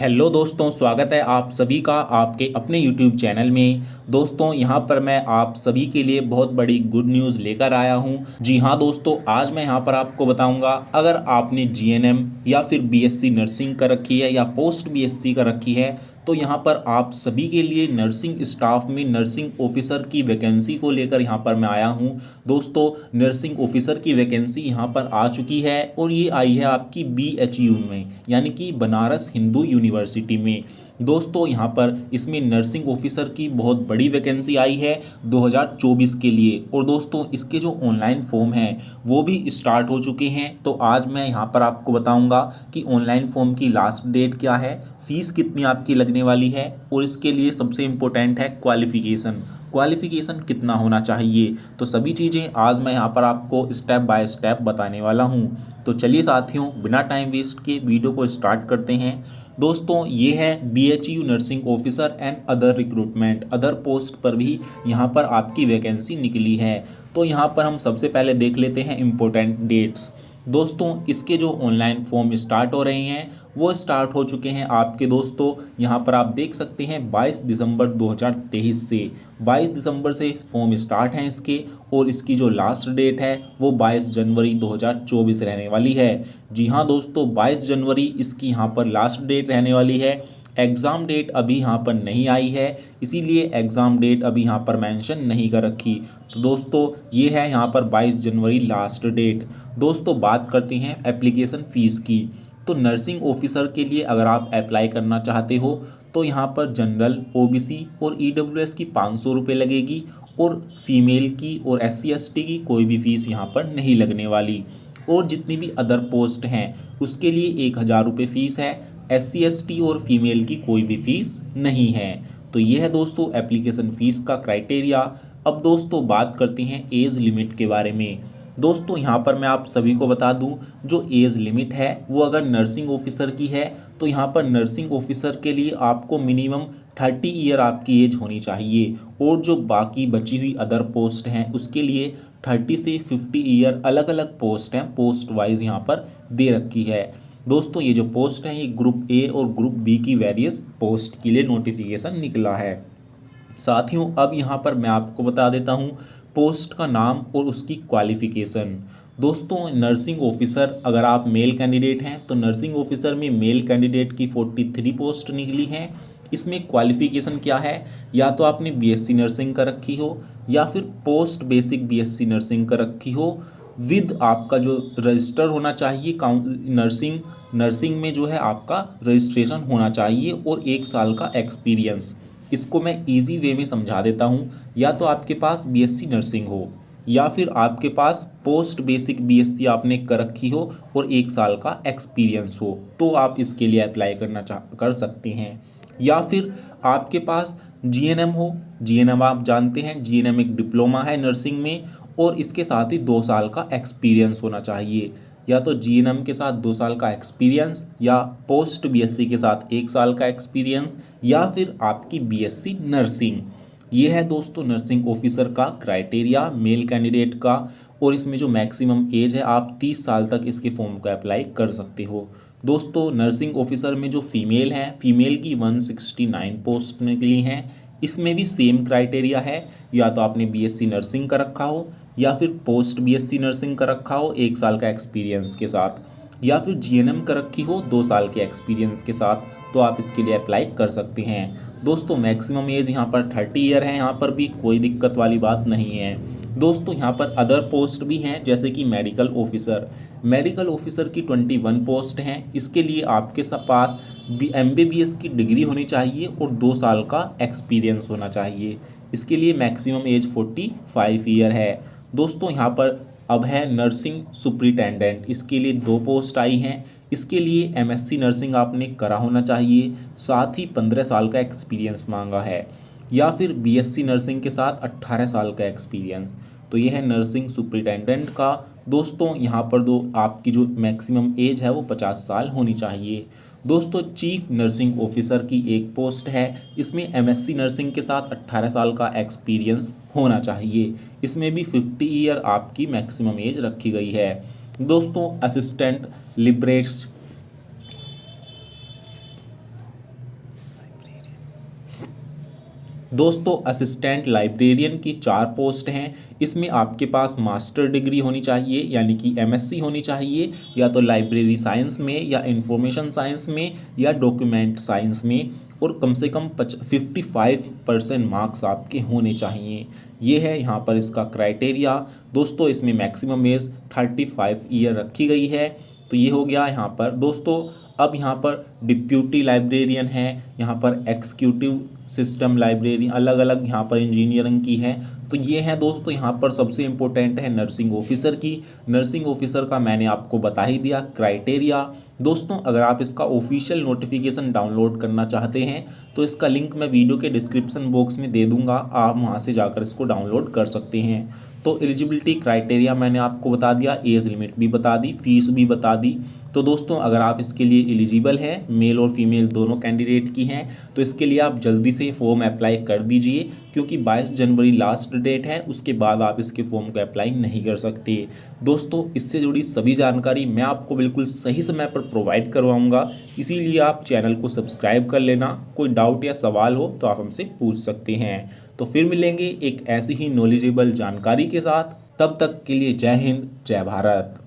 Hello दोस्तों, स्वागत है आप सभी का आपके अपने YouTube चैनल में। दोस्तों, यहाँ पर मैं आप सभी के लिए बहुत बड़ी गुड न्यूज़ लेकर आया हूँ। जी हाँ दोस्तों, आज मैं यहाँ पर आपको बताऊँगा, अगर आपने जीएनएम या फिर बीएससी नर्सिंग कर रखी है या पोस्ट बीएससी कर रखी है, तो यहाँ पर आप सभी के लिए नर्सिंग स्टाफ में नर्सिंग ऑफिसर की वैकेंसी को लेकर यहाँ पर मैं आया हूँ। दोस्तों, नर्सिंग ऑफिसर की वैकेंसी यहाँ पर आ चुकी है और ये आई है आपकी बीएचयू में, यानी कि बनारस हिंदू यूनिवर्सिटी में। दोस्तों, यहाँ पर इसमें नर्सिंग ऑफिसर की बहुत बड़ी वैकेंसी आई है 2024 के लिए। और दोस्तों, इसके जो ऑनलाइन फॉर्म हैं वो भी स्टार्ट हो चुके हैं। तो आज मैं यहाँ पर आपको बताऊँगा कि ऑनलाइन फॉर्म की लास्ट डेट क्या है, फीस कितनी आपकी लगने वाली है, और इसके लिए सबसे इम्पोर्टेंट है क्वालिफिकेशन कितना होना चाहिए। तो सभी चीज़ें आज मैं यहाँ पर आपको स्टेप बाय स्टेप बताने वाला हूँ। तो चलिए साथियों, बिना टाइम वेस्ट के वीडियो को स्टार्ट करते हैं। दोस्तों, ये है BHU nursing officer and other recruitment, other post पर भी यहाँ पर आपकी वैकेंसी निकली है। तो यहाँ पर हम सबसे पहले देख लेते हैं इम्पोर्टेंट डेट्स। दोस्तों, इसके जो ऑनलाइन फॉर्म स्टार्ट हो रहे हैं वो स्टार्ट हो चुके हैं आपके। दोस्तों, यहाँ पर आप देख सकते हैं 22 दिसंबर 2023 से 22 दिसंबर से फॉर्म स्टार्ट हैं इसके, और इसकी जो लास्ट डेट है वो 22 जनवरी 2024 रहने वाली है। जी हाँ दोस्तों, 22 जनवरी इसकी यहाँ पर लास्ट डेट रहने वाली है। एग्ज़ाम डेट अभी यहाँ पर नहीं आई है, इसीलिए एग्ज़ाम डेट अभी यहाँ पर मेंशन नहीं कर रखी। तो दोस्तों, ये है यहाँ पर 22 जनवरी लास्ट डेट। दोस्तों, बात करते हैं एप्लीकेशन फ़ीस की। तो नर्सिंग ऑफिसर के लिए अगर आप अप्लाई करना चाहते हो तो यहाँ पर जनरल, ओबीसी और ईडब्ल्यूएस की 500 रुपये लगेगी, और फीमेल की और एससी एसटी की कोई भी फ़ीस यहाँ पर नहीं लगने वाली। और जितनी भी अदर पोस्ट हैं उसके लिए 1000 रुपये फ़ीस है। एससी एसटी और फीमेल की कोई भी फ़ीस नहीं है। तो ये है दोस्तों एप्लीकेशन फ़ीस का क्राइटेरिया। अब दोस्तों, बात करते हैं एज लिमिट के बारे में। दोस्तों, यहाँ पर मैं आप सभी को बता दूं, जो एज लिमिट है वो अगर नर्सिंग ऑफिसर की है तो यहाँ पर नर्सिंग ऑफिसर के लिए आपको मिनिमम 30 ईयर आपकी एज होनी चाहिए, और जो बाकी बची हुई अदर पोस्ट हैं उसके लिए 30 से 50 ईयर अलग अलग पोस्ट हैं, पोस्ट वाइज यहाँ पर दे रखी है। दोस्तों, ये जो पोस्ट हैं ये ग्रुप ए और ग्रुप बी की वेरियस पोस्ट के लिए नोटिफिकेशन निकला है। साथियों, अब यहाँ पर मैं आपको बता देता हूँ पोस्ट का नाम और उसकी क्वालिफिकेशन। दोस्तों, नर्सिंग ऑफिसर अगर आप मेल कैंडिडेट हैं तो नर्सिंग ऑफिसर में मेल कैंडिडेट की 43 पोस्ट निकली हैं। इसमें क्वालिफिकेशन क्या है, या तो आपने बीएससी नर्सिंग कर रखी हो या फिर पोस्ट बेसिक बीएससी नर्सिंग कर रखी हो, विद आपका जो रजिस्टर होना चाहिए नर्सिंग में जो है आपका रजिस्ट्रेशन होना चाहिए, और 1 साल का एक्सपीरियंस। इसको मैं इजी वे में समझा देता हूँ। या तो आपके पास बीएससी नर्सिंग हो, या फिर आपके पास पोस्ट बेसिक बीएससी आपने कर रखी हो और 1 साल का एक्सपीरियंस हो, तो आप इसके लिए अप्लाई कर सकते हैं। या फिर आपके पास जीएनएम हो। जीएनएम आप जानते हैं, जीएनएम एक डिप्लोमा है नर्सिंग में, और इसके साथ ही 2 साल का एक्सपीरियंस होना चाहिए। या तो जीएनएम के साथ 2 साल का एक्सपीरियंस, या पोस्ट बीएससी के साथ 1 साल का एक्सपीरियंस, या फिर आपकी बीएससी नर्सिंग। ये है दोस्तों नर्सिंग ऑफिसर का क्राइटेरिया मेल कैंडिडेट का। और इसमें जो मैक्सिमम एज है, आप 30 साल तक इसके फॉर्म को अप्लाई कर सकते हो। दोस्तों, नर्सिंग ऑफिसर में जो फीमेल हैं, फीमेल की 169 पोस्ट निकली हैं। इसमें भी सेम क्राइटेरिया है, या तो आपने बीएससी नर्सिंग का रखा हो या फिर पोस्ट बीएससी नर्सिंग का रखा हो 1 साल का एक्सपीरियंस के साथ, या फिर जीएनएम का रखी हो 2 साल के एक्सपीरियंस के साथ, तो आप इसके लिए अप्लाई कर सकते हैं। दोस्तों, मैक्सिमम एज यहाँ पर 30 ईयर है, यहाँ पर भी कोई दिक्कत वाली बात नहीं है। दोस्तों, यहाँ पर अदर पोस्ट भी हैं, जैसे कि मेडिकल ऑफिसर। मेडिकल ऑफिसर की 21 पोस्ट हैं। इसके लिए आपके पास एमबीबीएस की डिग्री होनी चाहिए और 2 साल का एक्सपीरियंस होना चाहिए। इसके लिए मैक्सिमम एज 45 ईयर है। दोस्तों, यहाँ पर अब है नर्सिंग सुपरिटेंडेंट। इसके लिए 2 पोस्ट आई हैं। इसके लिए एमएससी नर्सिंग आपने करा होना चाहिए, साथ ही 15 साल का एक्सपीरियंस मांगा है, या फिर बीएससी नर्सिंग के साथ 18 साल का एक्सपीरियंस। तो ये है नर्सिंग सुपरिटेंडेंट का। दोस्तों, यहाँ पर आपकी जो मैक्सिमम एज है वो 50 साल होनी चाहिए। दोस्तों, चीफ नर्सिंग ऑफिसर की एक पोस्ट है। इसमें एमएससी नर्सिंग के साथ 18 साल का एक्सपीरियंस होना चाहिए। इसमें भी 50 ईयर आपकी मैक्सिमम एज रखी गई है। दोस्तों, असिस्टेंट लिबरेट्स दोस्तों असिस्टेंट लाइब्रेरियन की 4 पोस्ट हैं। इसमें आपके पास मास्टर डिग्री होनी चाहिए यानी कि एमएससी होनी चाहिए, या तो लाइब्रेरी साइंस में या इंफॉर्मेशन साइंस में या डॉक्यूमेंट साइंस में, और कम से कम 55% मार्क्स आपके होने चाहिए। ये है यहाँ पर इसका क्राइटेरिया। दोस्तों इसमें मैक्सिमम एज 35 ईयर रखी गई है। तो ये हो गया यहाँ पर दोस्तों। अब यहाँ पर डिप्यूटी लाइब्रेरियन है, यहाँ पर एक्सिक्यूटिव सिस्टम लाइब्रेरी, अलग अलग यहाँ पर इंजीनियरिंग की है। तो ये है दोस्तों यहाँ पर सबसे इम्पोर्टेंट है नर्सिंग ऑफिसर की। नर्सिंग ऑफिसर का मैंने आपको बता ही दिया क्राइटेरिया। दोस्तों अगर आप इसका ऑफिशियल नोटिफिकेशन डाउनलोड करना चाहते हैं तो इसका लिंक मैं वीडियो के डिस्क्रिप्शन बॉक्स में दे दूंगा, आप वहाँ से जाकर इसको डाउनलोड कर सकते हैं। तो एलिजिबिलिटी क्राइटेरिया मैंने आपको बता दिया, एज लिमिट भी बता दी, फीस भी बता दी। तो दोस्तों अगर आप इसके लिए एलिजिबल हैं, मेल और फीमेल दोनों कैंडिडेट की हैं, तो इसके लिए आप जल्दी से फॉर्म अप्लाई कर दीजिए, क्योंकि 22 जनवरी लास्ट डेट है, उसके बाद आप इसके फॉर्म को अप्लाई नहीं कर सकते। दोस्तों इससे जुड़ी सभी जानकारी मैं आपको बिल्कुल सही समय पर प्रोवाइड करवाऊंगा, इसीलिए आप चैनल को सब्सक्राइब कर लेना। कोई डाउट या सवाल हो तो आप हमसे पूछ सकते हैं। तो फिर मिलेंगे एक ऐसी ही नॉलेजेबल जानकारी के साथ। तब तक के लिए जय हिंद, जय भारत।